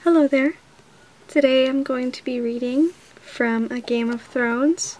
Hello there. Today I'm going to be reading from A Game of Thrones,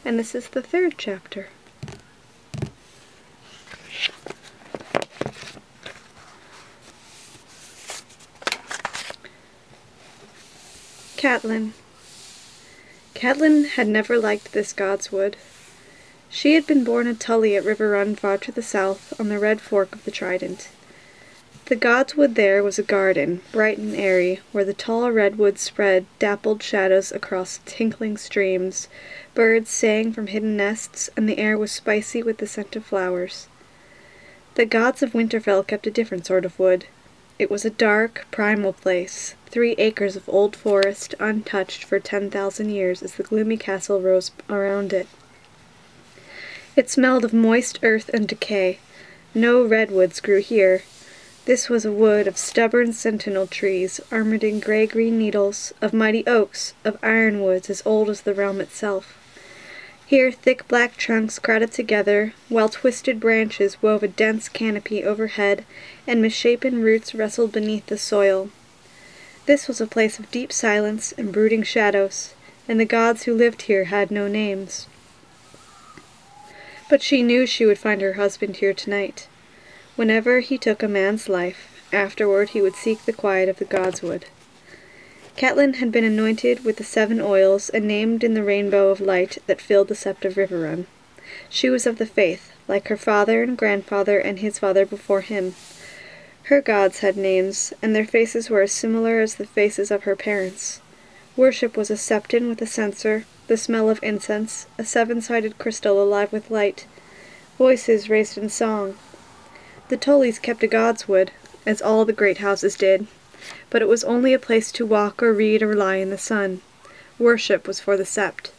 and this is the third chapter. Catelyn. Catelyn had never liked this Godswood. She had been born a Tully at River Run far to the south, on the red fork of the Trident. The Godswood there was a garden, bright and airy, where the tall redwoods spread dappled shadows across tinkling streams, birds sang from hidden nests, and the air was spicy with the scent of flowers. The gods of Winterfell kept a different sort of wood. It was a dark, primal place, 3 acres of old forest, untouched for 10,000 years as the gloomy castle rose around it. It smelled of moist earth and decay. No redwoods grew here. This was a wood of stubborn sentinel trees, armored in grey-green needles, of mighty oaks, of ironwoods as old as the realm itself. Here thick black trunks crowded together, while twisted branches wove a dense canopy overhead, and misshapen roots wrestled beneath the soil. This was a place of deep silence and brooding shadows, and the gods who lived here had no names. But she knew she would find her husband here tonight. Whenever he took a man's life, afterward he would seek the quiet of the Godswood. Catelyn had been anointed with the 7 oils and named in the rainbow of light that filled the sept of River Run. She was of the faith, like her father and grandfather and his father before him. Her gods had names, and their faces were as similar as the faces of her parents. Worship was a septon with a censer, the smell of incense, a 7-sided crystal alive with light, voices raised in song. The Tullys kept a Godswood, as all the great houses did, but it was only a place to walk or read or lie in the sun. Worship was for the sept.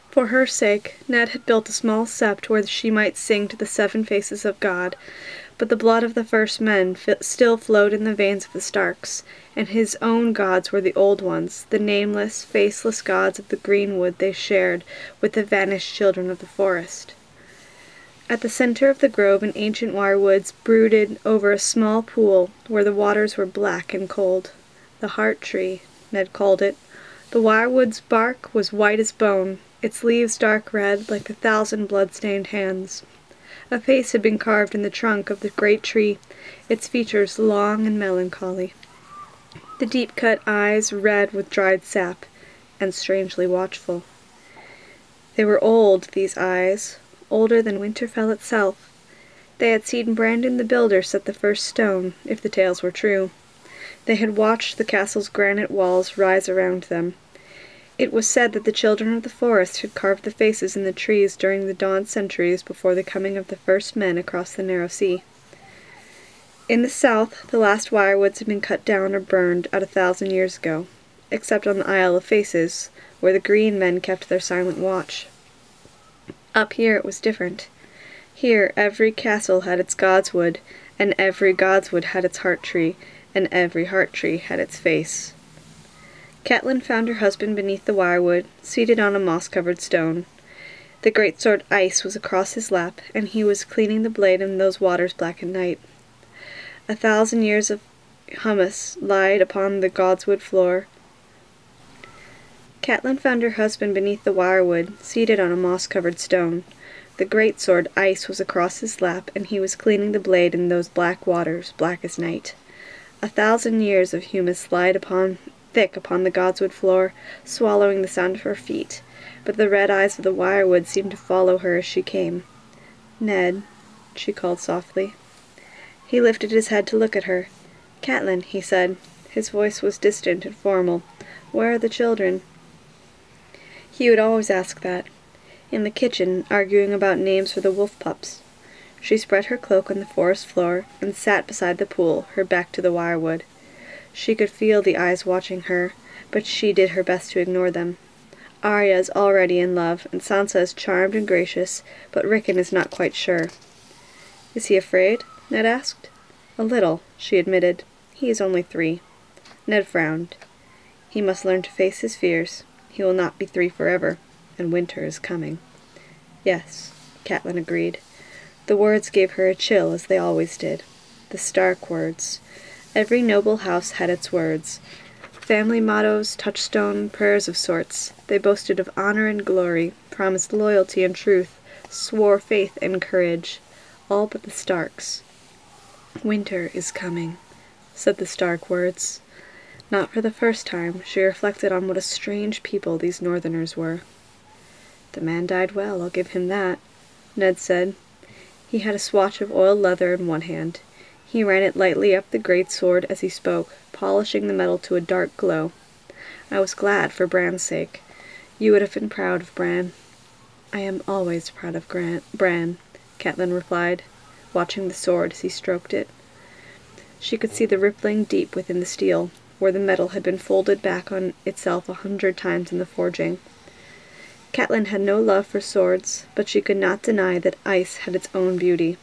For her sake, Ned had built a small sept where she might sing to the 7 faces of God, but the blood of the first men still flowed in the veins of the Starks, and his own gods were the old ones, the nameless, faceless gods of the greenwood they shared with the vanished children of the forest. At the center of the grove an ancient wirewoods brooded over a small pool where the waters were black and cold. The heart tree, Ned called it. The wirewood's bark was white as bone, its leaves dark red like 1,000 blood-stained hands. A face had been carved in the trunk of the great tree, its features long and melancholy. The deep-cut eyes red with dried sap, and strangely watchful. They were old, these eyes, older than Winterfell itself. They had seen Brandon the Builder set the first stone, if the tales were true. They had watched the castle's granite walls rise around them. It was said that the children of the forest had carved the faces in the trees during the dawn centuries before the coming of the first men across the narrow sea. In the south, the last wirewoods had been cut down or burned out 1,000 years ago, except on the Isle of Faces, where the green men kept their silent watch. Up here it was different. Here every castle had its Godswood, and every Godswood had its heart tree, and every heart tree had its face. Catelyn found her husband beneath the wirewood, seated on a moss-covered stone. The great sword Ice was across his lap, and he was cleaning the blade in those waters black as night. 1,000 years of humus lied upon the Godswood floor. Catelyn found her husband beneath the wirewood, seated on a moss-covered stone. The great sword Ice was across his lap, and he was cleaning the blade in those black waters, black as night. 1,000 years of humus lied thick upon the Godswood floor, swallowing the sound of her feet, but the red eyes of the wirewood seemed to follow her as she came. "Ned," she called softly. He lifted his head to look at her. "Catelyn," he said. His voice was distant and formal. "Where are the children?" He would always ask that. In the kitchen, arguing about names for the wolf pups. She spread her cloak on the forest floor and sat beside the pool, her back to the wirewood. She could feel the eyes watching her, but she did her best to ignore them. Arya is already in love, and Sansa is charmed and gracious, but Rickon is not quite sure. "Is he afraid?" Ned asked. "A little," she admitted. "He is only 3. Ned frowned. "He must learn to face his fears. He will not be 3 forever, and winter is coming." "Yes," Catelyn agreed. The words gave her a chill, as they always did. The Stark words. Every noble house had its words. Family mottos, touchstone, prayers of sorts. They boasted of honor and glory, promised loyalty and truth, swore faith and courage. All but the Starks. "Winter is coming," said the Stark words. Not for the first time, she reflected on what a strange people these northerners were. "The man died well, I'll give him that," Ned said. He had a swatch of oiled leather in one hand. He ran it lightly up the great sword as he spoke, polishing the metal to a dark glow. "I was glad for Bran's sake. You would have been proud of Bran." "I am always proud of Bran," Catelyn replied, watching the sword as he stroked it. She could see the rippling deep within the steel, where the metal had been folded back on itself 100 times in the forging. Catelyn had no love for swords, but she could not deny that ice had its own beauty.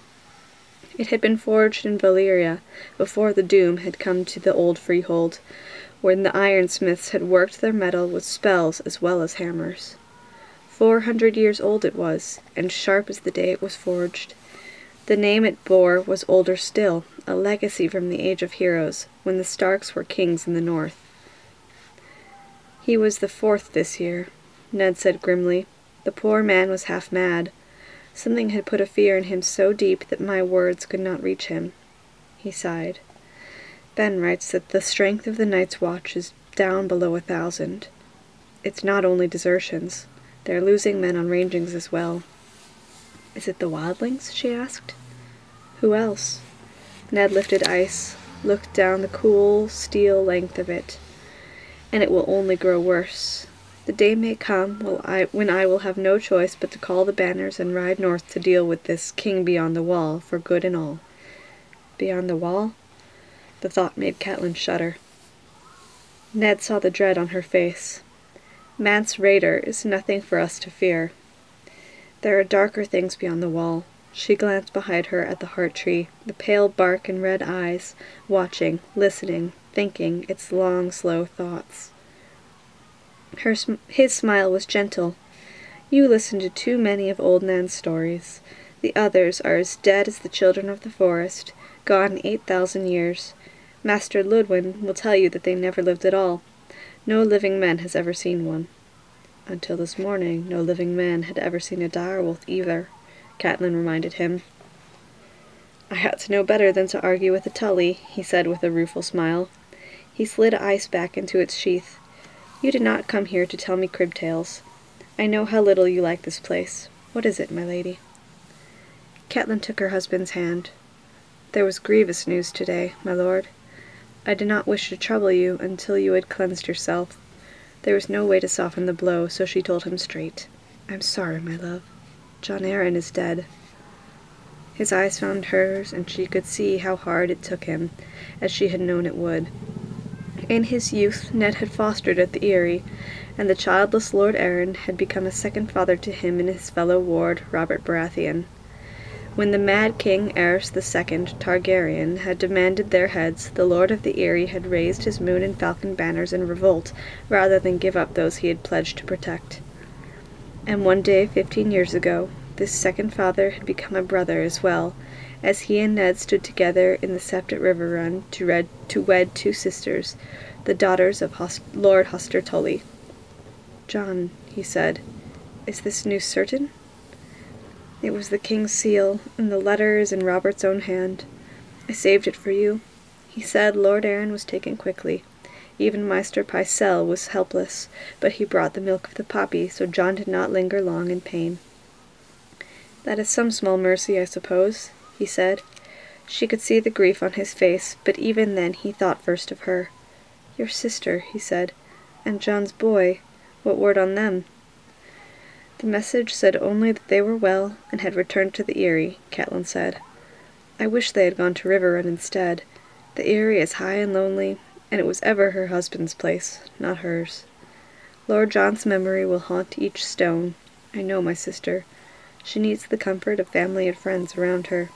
It had been forged in Valyria before the doom had come to the old freehold, when the ironsmiths had worked their metal with spells as well as hammers. 400 years old it was, and sharp as the day it was forged. The name it bore was older still, a legacy from the Age of Heroes, when the Starks were kings in the north. "He was the 4th this year," Ned said grimly. "The poor man was half mad. Something had put a fear in him so deep that my words could not reach him." He sighed. "Ben writes that the strength of the Night's Watch is down below 1,000. It's not only desertions. They're losing men on rangings as well." "Is it the wildlings?" she asked. "Who else?" Ned lifted ice, looked down the cool steel length of it. "And it will only grow worse. The day may come when I will have no choice but to call the banners and ride north to deal with this king beyond the wall, for good and all." Beyond the wall? The thought made Catelyn shudder. Ned saw the dread on her face. "Mance Rayder is nothing for us to fear. There are darker things beyond the wall." She glanced behind her at the heart tree, the pale bark and red eyes, watching, listening, thinking its long, slow thoughts. His smile was gentle. "You listen to too many of old Nan's stories. The others are as dead as the children of the forest, gone 8,000 years. Master Ludwin will tell you that they never lived at all. No living man has ever seen one." "Until this morning, no living man had ever seen a direwolf either," Catelyn reminded him. "I ought to know better than to argue with a Tully," he said with a rueful smile. He slid ice back into its sheath. "You did not come here to tell me crib tales. I know how little you like this place. What is it, my lady?" Catelyn took her husband's hand. "There was grievous news today, my lord. I did not wish to trouble you until you had cleansed yourself." There was no way to soften the blow, so she told him straight. "I'm sorry, my love. John Arryn is dead." His eyes found hers, and she could see how hard it took him, as she had known it would. In his youth, Ned had fostered at the Eyrie, and the childless Lord Arryn had become a second father to him and his fellow ward, Robert Baratheon. When the mad King Aerys II Targaryen had demanded their heads, the Lord of the Eyrie had raised his moon and falcon banners in revolt, rather than give up those he had pledged to protect. And one day, 15 years ago, this second father had become a brother as well, as he and Ned stood together in the Septet River run to wed 2 sisters, the daughters of Lord Hoster Tully. "John," he said, "is this news certain?" "It was the king's seal, and the letter is in Robert's own hand. I saved it for you. He said Lord Arryn was taken quickly. Even Maester Pycelle was helpless, but he brought the milk of the poppy, so John did not linger long in pain." "That is some small mercy, I suppose," he said. She could see the grief on his face, but even then he thought first of her. "Your sister," he said, "and John's boy. What word on them?" "The message said only that they were well and had returned to the Eyrie," Catelyn said. "I wish they had gone to Riverrun instead. The Eyrie is high and lonely, and it was ever her husband's place, not hers. Lord John's memory will haunt each stone. I know my sister. She needs the comfort of family and friends around her."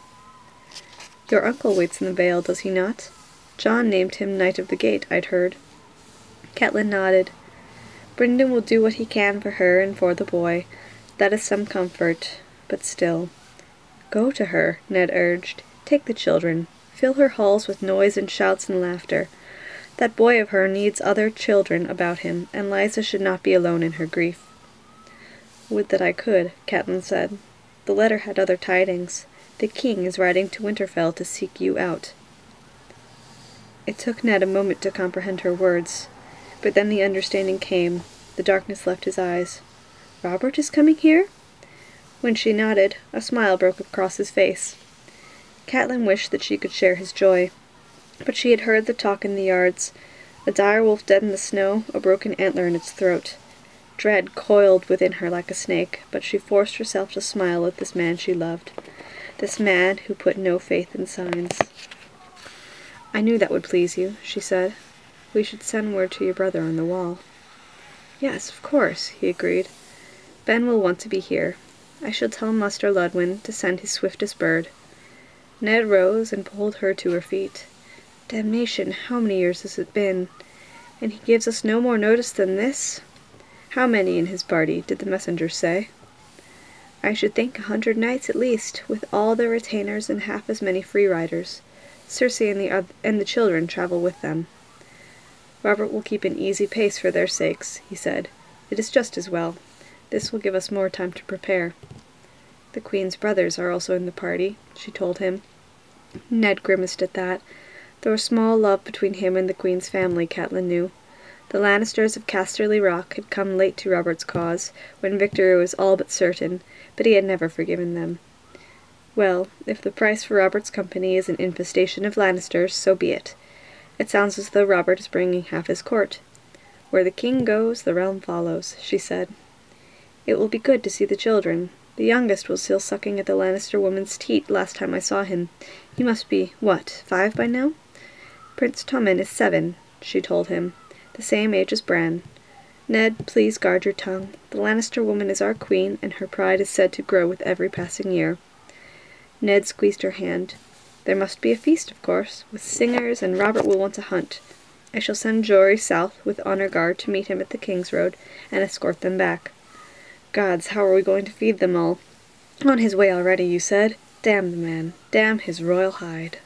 "Your uncle waits in the Vale, does he not? John named him Knight of the Gate, I'd heard." Catelyn nodded. "Brynden will do what he can for her and for the boy. That is some comfort, but still—" "Go to her," Ned urged. "Take the children. fill her halls with noise and shouts and laughter. That boy of her needs other children about him, and Liza should not be alone in her grief. Would that I could, Catelyn said. The letter had other tidings. The king is riding to Winterfell to seek you out. It took Ned a moment to comprehend her words, but then the understanding came. The darkness left his eyes. Robert is coming here? When she nodded, a smile broke across his face. Catelyn wished that she could share his joy, but she had heard the talk in the yards. A dire wolf dead in the snow, a broken antler in its throat. Dread coiled within her like a snake, but she forced herself to smile at this man she loved, this man who put no faith in signs. I knew that would please you, she said. We should send word to your brother on the wall. Yes, of course, he agreed. Ben will want to be here. I shall tell Muster Ludwin to send his swiftest bird. Ned rose and pulled her to her feet. Damnation, how many years has it been? And he gives us no more notice than this? How many in his party, did the messenger say? I should think 100 knights at least, with all their retainers and half as many free riders. Cersei and the children travel with them. Robert will keep an easy pace for their sakes, he said. It is just as well. This will give us more time to prepare. The Queen's brothers are also in the party, she told him. Ned grimaced at that. There was small love between him and the Queen's family, Catelyn knew. The Lannisters of Casterly Rock had come late to Robert's cause, when victory was all but certain, but he had never forgiven them. Well, if the price for Robert's company is an infestation of Lannisters, so be it. It sounds as though Robert is bringing half his court. Where the king goes, the realm follows, she said. It will be good to see the children. The youngest was still sucking at the Lannister woman's teat last time I saw him. He must be, 5 by now? Prince Tommen is 7, she told him, the same age as Bran. Ned, please guard your tongue. The Lannister woman is our queen, and her pride is said to grow with every passing year. Ned squeezed her hand. There must be a feast, of course, with singers, and Robert will want to hunt. I shall send Jory south with honor guard to meet him at the King's Road, and escort them back. Gods, how are we going to feed them all? On his way already, you said? Damn the man. Damn his royal hide.